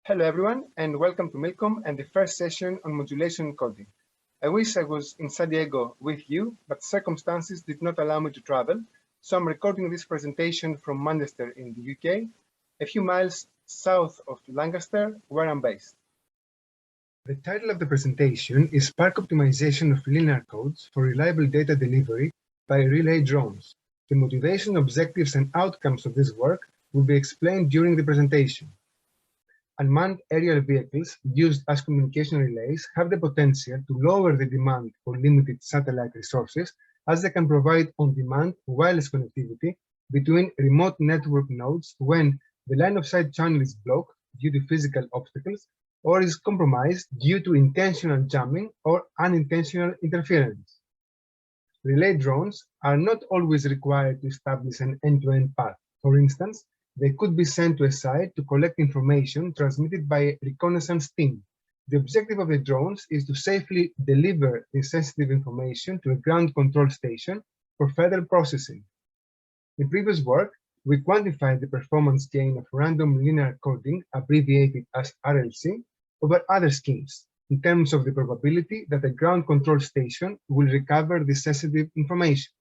Hello everyone, and welcome to Milcom and the first session on modulation coding. I wish I was in San Diego with you, but circumstances did not allow me to travel, so I'm recording this presentation from Manchester in the UK, a few miles south of Lancaster, where I'm based. The title of the presentation is Spark Optimization of Linear Codes for Reliable Data Delivery by Relay Drones. The motivation, objectives, and outcomes of this work will be explained during the presentation. Unmanned aerial vehicles used as communication relays have the potential to lower the demand for limited satellite resources, as they can provide on-demand wireless connectivity between remote network nodes when the line-of-sight channel is blocked due to physical obstacles or is compromised due to intentional jamming or unintentional interference. Relay drones are not always required to establish an end-to-end path. For instance, they could be sent to a site to collect information transmitted by a reconnaissance team. The objective of the drones is to safely deliver the sensitive information to a ground control station for further processing. In previous work, we quantified the performance gain of random linear coding, abbreviated as RLC, over other schemes, in terms of the probability that a ground control station will recover the sensitive information.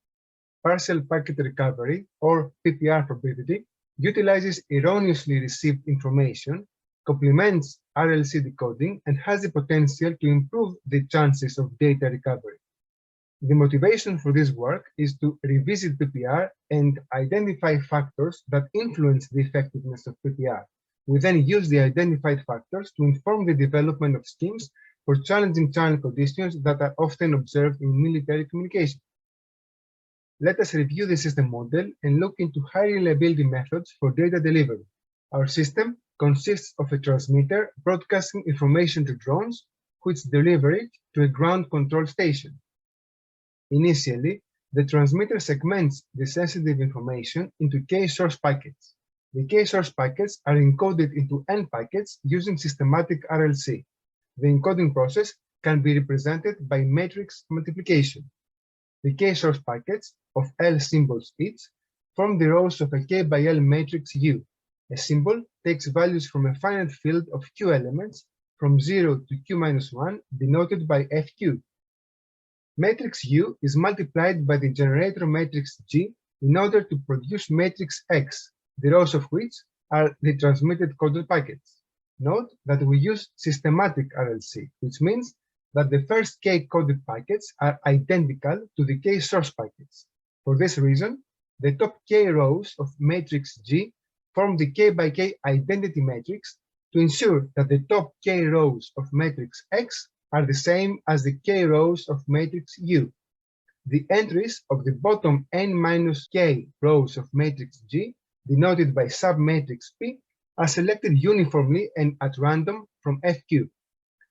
Partial packet recovery, or PPR probability, utilizes erroneously received information, complements RLC decoding, and has the potential to improve the chances of data recovery. The motivation for this work is to revisit PPR and identify factors that influence the effectiveness of PPR. We then use the identified factors to inform the development of schemes for challenging channel conditions that are often observed in military communication. Let us review the system model and look into high reliability methods for data delivery. Our system consists of a transmitter broadcasting information to drones, which deliver it to a ground control station. Initially, the transmitter segments the sensitive information into K-source packets. The K-source packets are encoded into N packets using systematic RLC. The encoding process can be represented by matrix multiplication. The K-source packets of L symbols each form the rows of a K by L matrix U. A symbol takes values from a finite field of Q elements from 0 to Q-1, denoted by FQ. Matrix U is multiplied by the generator matrix G in order to produce matrix X, the rows of which are the transmitted coded packets. Note that we use systematic RLC, which means that the first K coded packets are identical to the K source packets. For this reason, the top K rows of matrix G form the K by K identity matrix to ensure that the top K rows of matrix X are the same as the K rows of matrix U. The entries of the bottom n-K rows of matrix G, denoted by submatrix P, are selected uniformly and at random from FQ.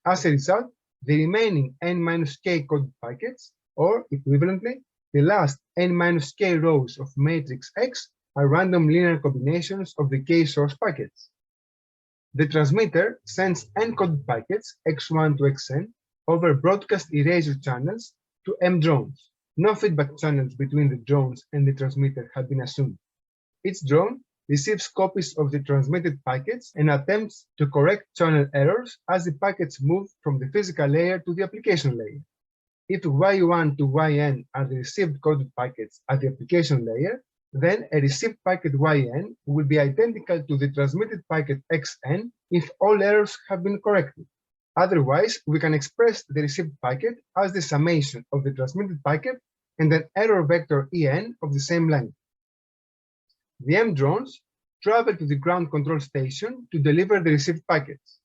As a result, the remaining n-K coded packets, or equivalently, the last n-K rows of matrix X, are random linear combinations of the K source packets. The transmitter sends n-coded packets x1 to xn over broadcast erasure channels to M drones. No feedback channels between the drones and the transmitter have been assumed. Each drone receives copies of the transmitted packets and attempts to correct channel errors as the packets move from the physical layer to the application layer. If Y1 to Yn are the received coded packets at the application layer, then a received packet Yn will be identical to the transmitted packet Xn if all errors have been corrected. Otherwise, we can express the received packet as the summation of the transmitted packet and an error vector En of the same length. The M drones travel to the ground control station to deliver the received packets.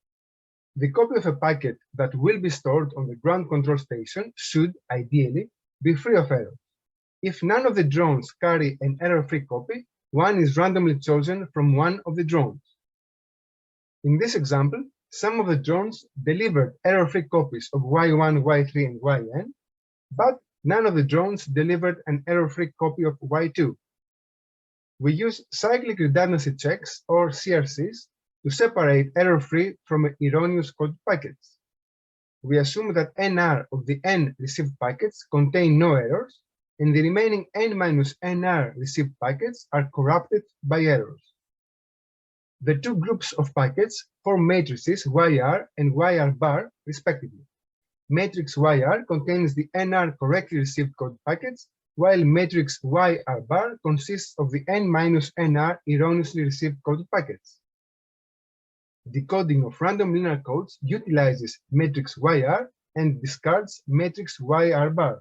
The copy of a packet that will be stored on the ground control station should, ideally, be free of errors. If none of the drones carry an error-free copy, one is randomly chosen from one of the drones. In this example, some of the drones delivered error-free copies of Y1, Y3, and Yn, but none of the drones delivered an error-free copy of Y2. We use cyclic redundancy checks, or CRCs, to separate error-free from erroneous coded packets. We assume that NR of the N received packets contain no errors, and the remaining N-NR received packets are corrupted by errors. The two groups of packets form matrices YR and YR bar, respectively. Matrix YR contains the NR correctly received coded packets, while matrix YR bar consists of the N minus NR erroneously received coded packets. Decoding of random linear codes utilizes matrix YR and discards matrix YR bar.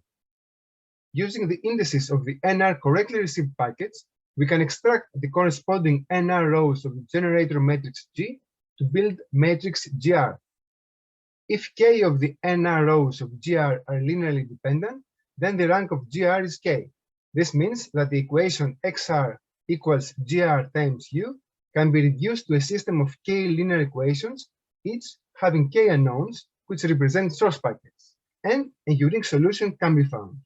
Using the indices of the NR correctly received packets, we can extract the corresponding NR rows of the generator matrix G to build matrix GR. If K of the NR rows of GR are linearly dependent, then the rank of GR is K. This means that the equation XR equals GR times U can be reduced to a system of K linear equations, each having K unknowns, which represent source packets, and a unique solution can be found.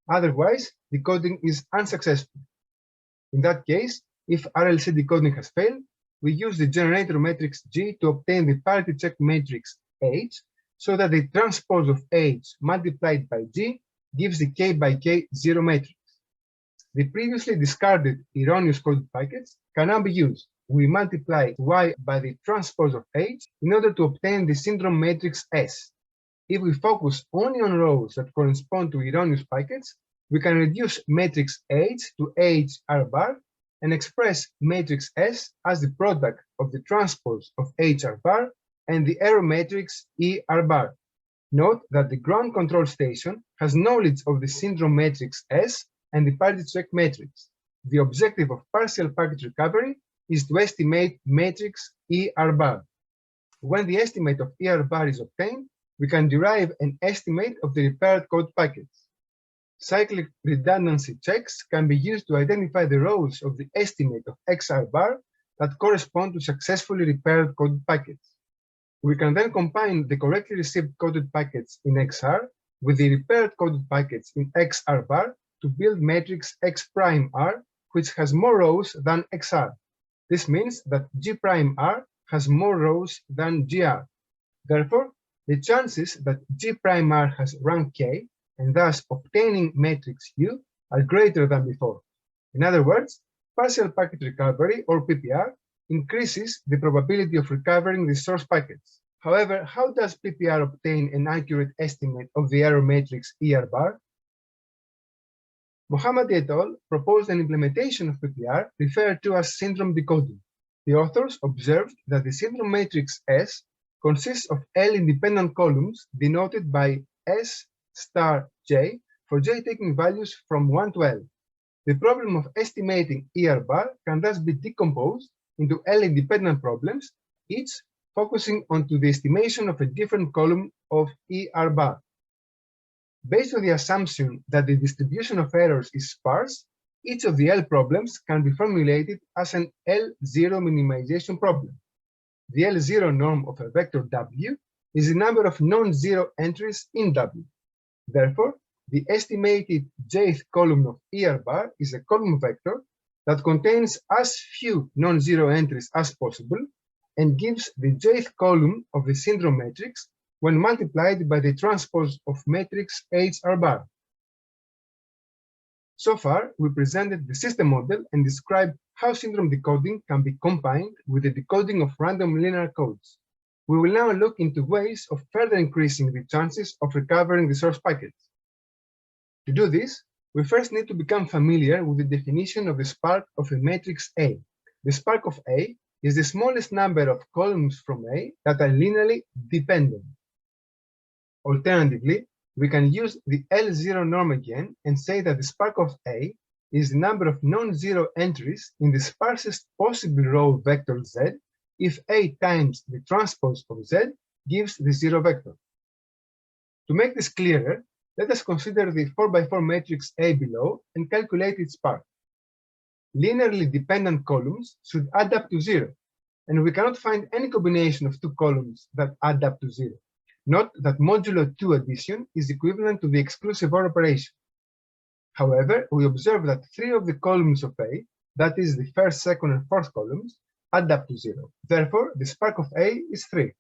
Otherwise, decoding is unsuccessful. In that case, if RLC decoding has failed, we use the generator matrix G to obtain the parity check matrix H, so that the transpose of H multiplied by G gives the K by K zero matrix. The previously discarded erroneous coded packets can now be used. We multiply Y by the transpose of H in order to obtain the syndrome matrix S. If we focus only on rows that correspond to erroneous packets, we can reduce matrix H to HR bar and express matrix S as the product of the transpose of HR bar and the error matrix ER bar. Note that the ground control station has knowledge of the syndrome matrix S and the parity check matrix. The objective of partial packet recovery is to estimate matrix ER bar. When the estimate of ER bar is obtained, we can derive an estimate of the repaired code packets. Cyclic redundancy checks can be used to identify the rows of the estimate of XR bar that correspond to successfully repaired coded packets. We can then combine the correctly received coded packets in XR with the repaired coded packets in XR bar to build matrix X prime R, which has more rows than XR. This means that G prime R has more rows than GR. Therefore, the chances that G prime R has rank K and thus obtaining matrix U are greater than before. In other words, partial packet recovery, or PPR, increases the probability of recovering the source packets. However, how does PPR obtain an accurate estimate of the error matrix ER bar? Mohammadi et al. Proposed an implementation of PPR referred to as syndrome decoding. The authors observed that the syndrome matrix S consists of L-independent columns denoted by S star J for J taking values from 1 to L. The problem of estimating ER bar can thus be decomposed into L-independent problems, each focusing onto the estimation of a different column of ER bar. Based on the assumption that the distribution of errors is sparse, each of the L problems can be formulated as an L0 minimization problem. The L0 norm of a vector W is the number of non-zero entries in W. Therefore, the estimated jth column of ER bar is a column vector that contains as few non-zero entries as possible and gives the jth column of the syndrome matrix when multiplied by the transpose of matrix HR bar. So far, we presented the system model and described how syndrome decoding can be combined with the decoding of random linear codes. We will now look into ways of further increasing the chances of recovering the source packets. To do this, we first need to become familiar with the definition of the spark of a matrix A. The spark of A is the smallest number of columns from A that are linearly dependent. Alternatively, we can use the L0 norm again and say that the spark of A is the number of non-zero entries in the sparsest possible row vector Z if A times the transpose of Z gives the zero vector. To make this clearer, let us consider the 4x4 matrix A below and calculate its spark. Linearly dependent columns should add up to 0, and we cannot find any combination of two columns that add up to 0. Note that modulo 2 addition is equivalent to the exclusive OR operation. However, we observe that 3 of the columns of A, that is the first, second, and fourth columns, add up to 0. Therefore, the spark of A is 3.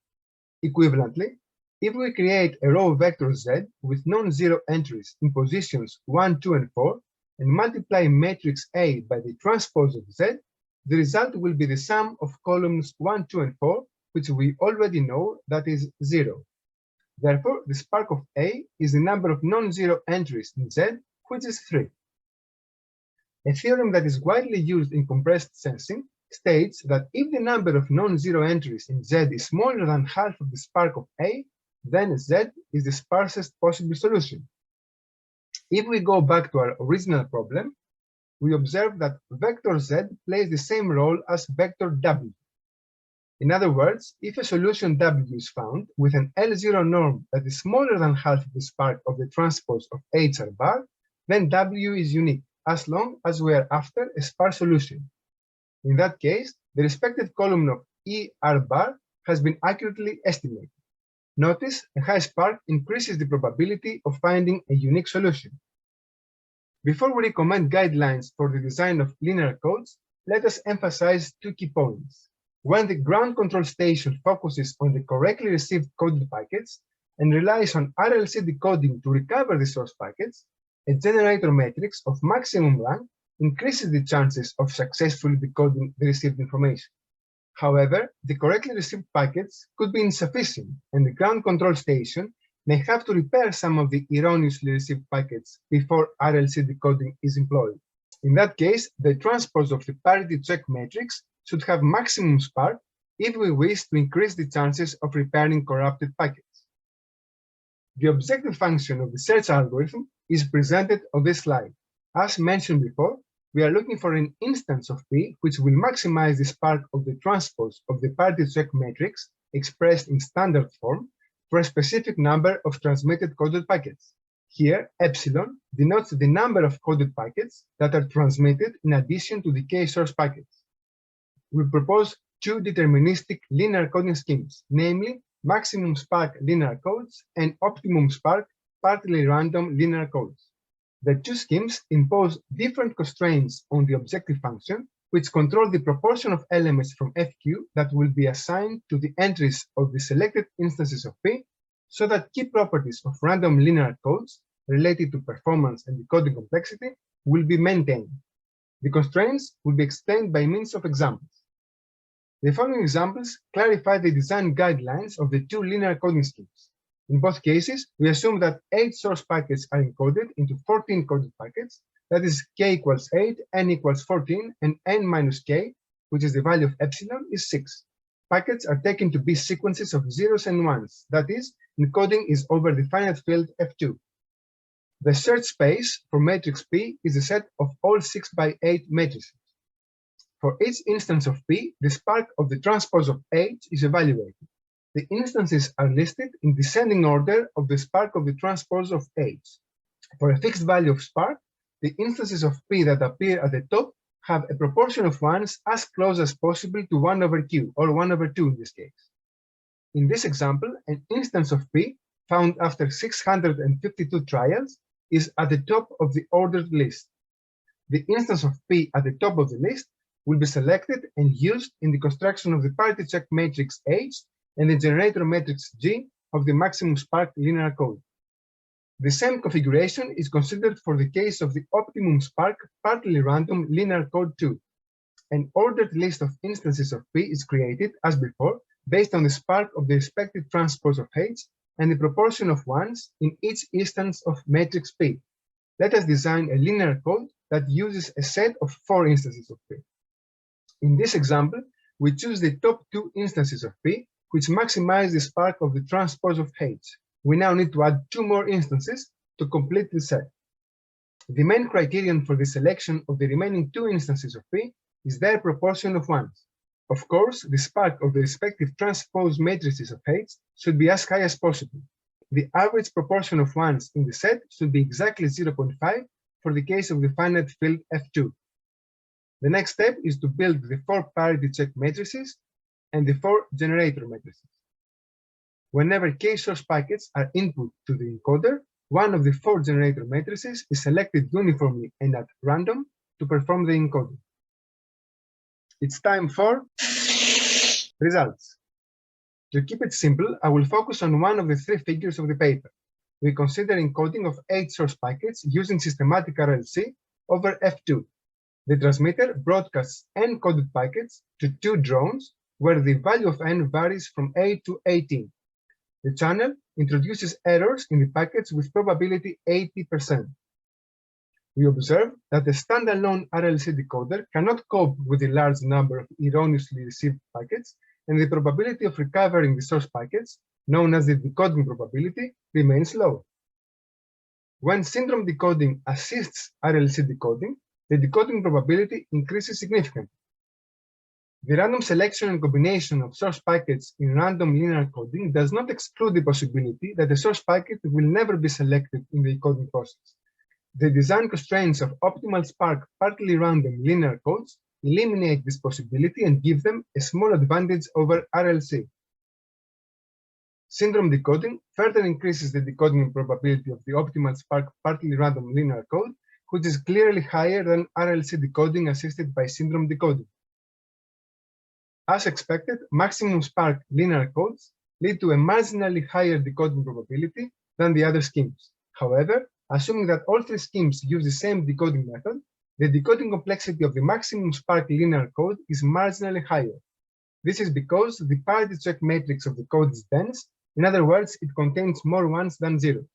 Equivalently, if we create a row vector Z with non-zero entries in positions 1, 2, and 4, and multiply matrix A by the transpose of Z, the result will be the sum of columns 1, 2, and 4, which we already know that is 0. Therefore, the spark of A is the number of non-zero entries in Z, which is 3. A theorem that is widely used in compressed sensing states that if the number of non-zero entries in Z is smaller than half of the spark of A, then Z is the sparsest possible solution. If we go back to our original problem, we observe that vector Z plays the same role as vector W. In other words, if a solution W is found with an L0 norm that is smaller than half of the spark of the transpose of HR bar, then W is unique, as long as we are after a sparse solution. In that case, the respective column of ER bar has been accurately estimated. Notice a high spark increases the probability of finding a unique solution. Before we recommend guidelines for the design of linear codes, let us emphasize two key points. When the ground control station focuses on the correctly received coded packets and relies on RLC decoding to recover the source packets, a generator matrix of maximum rank increases the chances of successfully decoding the received information. However, the correctly received packets could be insufficient, and the ground control station may have to repair some of the erroneously received packets before RLC decoding is employed. In that case, the transpose of the parity check matrix should have maximum spark if we wish to increase the chances of repairing corrupted packets. The objective function of the search algorithm is presented on this slide. As mentioned before, we are looking for an instance of P which will maximize the spark of the transpose of the parity check matrix expressed in standard form for a specific number of transmitted coded packets. Here, epsilon denotes the number of coded packets that are transmitted in addition to the k-source packets. We propose two deterministic linear coding schemes, namely maximum spark linear codes and optimum spark partly random linear codes. The two schemes impose different constraints on the objective function, which control the proportion of elements from FQ that will be assigned to the entries of the selected instances of P, so that key properties of random linear codes related to performance and decoding complexity will be maintained. The constraints will be explained by means of examples. The following examples clarify the design guidelines of the two linear coding schemes. In both cases, we assume that 8 source packets are encoded into 14 coded packets, that is, k equals 8, n equals 14, and n minus k, which is the value of epsilon, is 6. Packets are taken to be sequences of zeros and ones, that is, encoding is over the finite field F2. The search space for matrix P is a set of all 6 by 8 matrices. For each instance of P, the spark of the transpose of H is evaluated. The instances are listed in descending order of the spark of the transpose of H. For a fixed value of spark, the instances of P that appear at the top have a proportion of ones as close as possible to 1 over Q, or 1 over 2 in this case. In this example, an instance of P, found after 652 trials, is at the top of the ordered list. The instance of P at the top of the list will be selected and used in the construction of the parity check matrix H and the generator matrix G of the maximum spark linear code. The same configuration is considered for the case of the optimum spark partly random linear code 2. An ordered list of instances of P is created, as before, based on the spark of the respective transpose of H and the proportion of ones in each instance of matrix P. Let us design a linear code that uses a set of 4 instances of P. In this example, we choose the top 2 instances of P, which maximize the spark of the transpose of H. We now need to add 2 more instances to complete the set. The main criterion for the selection of the remaining 2 instances of P is their proportion of ones. Of course, the spark of the respective transpose matrices of H should be as high as possible. The average proportion of ones in the set should be exactly 0.5 for the case of the finite field F2. The next step is to build the 4 parity check matrices and the 4 generator matrices. Whenever k-source packets are input to the encoder, one of the 4 generator matrices is selected uniformly and at random to perform the encoding. It's time for results. To keep it simple, I will focus on one of the 3 figures of the paper. We consider encoding of 8 source packets using systematic RLC over F2. The transmitter broadcasts n coded packets to 2 drones where the value of n varies from 8 to 18. The channel introduces errors in the packets with probability 80%. We observe that the standalone RLC decoder cannot cope with the large number of erroneously received packets, and the probability of recovering the source packets, known as the decoding probability, remains low. When syndrome decoding assists RLC decoding, the decoding probability increases significantly. The random selection and combination of source packets in random linear coding does not exclude the possibility that a source packet will never be selected in the decoding process. The design constraints of optimal spark partly random linear codes eliminate this possibility and give them a small advantage over RLC. Syndrome decoding further increases the decoding probability of the optimal spark partly random linear code, which is clearly higher than RLC decoding assisted by syndrome decoding. As expected, maximum spark linear codes lead to a marginally higher decoding probability than the other schemes. However, assuming that all 3 schemes use the same decoding method, the decoding complexity of the maximum spark linear code is marginally higher. This is because the parity check matrix of the code is dense. In other words, it contains more ones than zeros.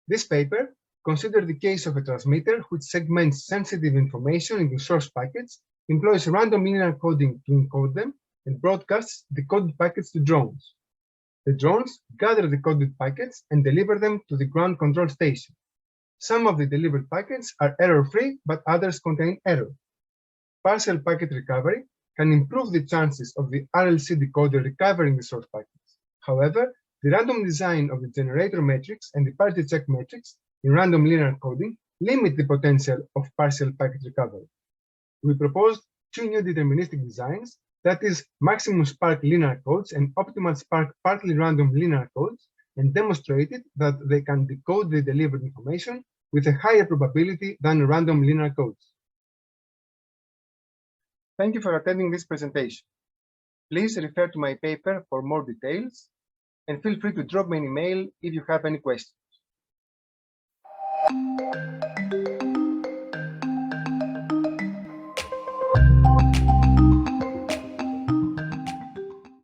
This paper considers the case of a transmitter which segments sensitive information into source packets, employs random linear coding to encode them, and broadcasts the coded packets to drones. The drones gather the coded packets and deliver them to the ground control station. Some of the delivered packets are error-free, but others contain error. Partial packet recovery can improve the chances of the RLC decoder recovering the source packets. However, the random design of the generator matrix and the parity check matrix in random linear coding limit the potential of partial packet recovery. We proposed 2 new deterministic designs, that is, maximum spark linear codes and optimal spark partly random linear codes, and demonstrated that they can decode the delivered information with a higher probability than random linear codes. Thank you for attending this presentation. Please refer to my paper for more details, and feel free to drop me an email if you have any questions.